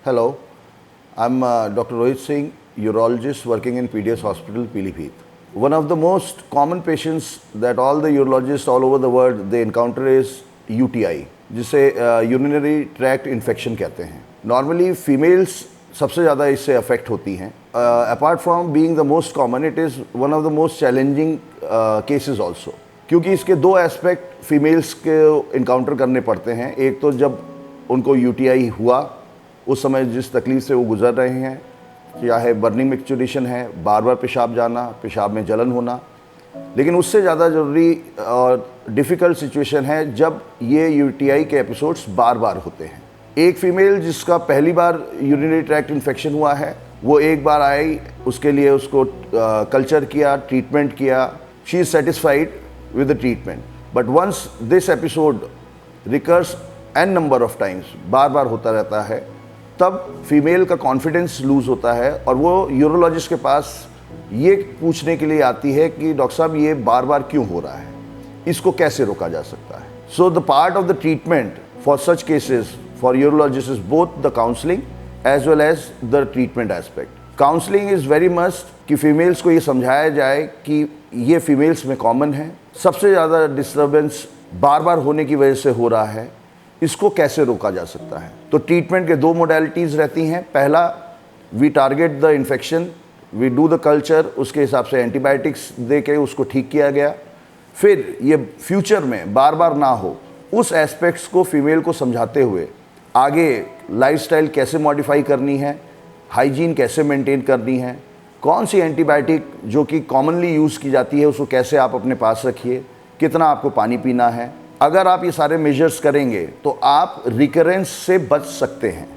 Hello, I'm Dr. Rohit Singh, urologist working in PDS Hospital, Piliphit. One of the most common patients that all the urologists all over the world they encounter is UTI, जिसे urinary tract infection कहते हैं. Normally females सबसे ज़्यादा इससे affect होती हैं. Apart from being the most common, it is one of the most challenging cases also, क्योंकि इसके दो एस्पेक्ट फीमेल्स के इनकाउंटर करने पड़ते हैं. एक तो जब उनको यूटीआई हुआ उस समय जिस तकलीफ से वो गुजर रहे हैं, चाहे बर्निंग मिक्सचुरेशन है, बार बार पेशाब जाना, पेशाब में जलन होना, लेकिन उससे ज़्यादा ज़रूरी और डिफ़िकल्ट सिचुएशन है जब ये यूटीआई के एपिसोड्स बार बार होते हैं. एक फ़ीमेल जिसका पहली बार यूरिनरी ट्रैक्ट इन्फेक्शन हुआ है, वो एक बार आई, उसके लिए उसको कल्चर किया, ट्रीटमेंट किया, she is satisfied with the treatment. But once this episode recurs an number of times, बार बार होता रहता है, तब फीमेल का कॉन्फिडेंस लूज़ होता है और वो यूरोलॉजिस्ट के पास ये पूछने के लिए आती है कि डॉक्टर साहब ये बार बार क्यों हो रहा है, इसको कैसे रोका जा सकता है. So the part of the treatment for such cases for urologist is both the counselling as well as the treatment aspect. Counselling is very must कि फीमेल्स को ये समझाया जाए कि ये फीमेल्स में कॉमन है, सबसे ज़्यादा डिस्टर्बेंस बार बार होने की वजह से हो रहा है, इसको कैसे रोका जा सकता है. तो ट्रीटमेंट के दो मोडेलिटीज़ रहती हैं. पहला, we target the infection, we do the culture, उसके हिसाब से एंटीबायोटिक्स दे के उसको ठीक किया गया. फिर ये फ्यूचर में बार बार ना हो, उस एस्पेक्ट्स को फीमेल को समझाते हुए आगे लाइफस्टाइल कैसे मॉडिफाई करनी है, हाइजीन कैसे मेंटेन करनी है, कौन सी एंटीबायोटिक जो कि कॉमनली यूज़ की जाती है उसको कैसे आप अपने पास रखिए, कितना आपको पानी पीना है. अगर आप ये सारे मेजर्स करेंगे तो आप रिकरेंस से बच सकते हैं.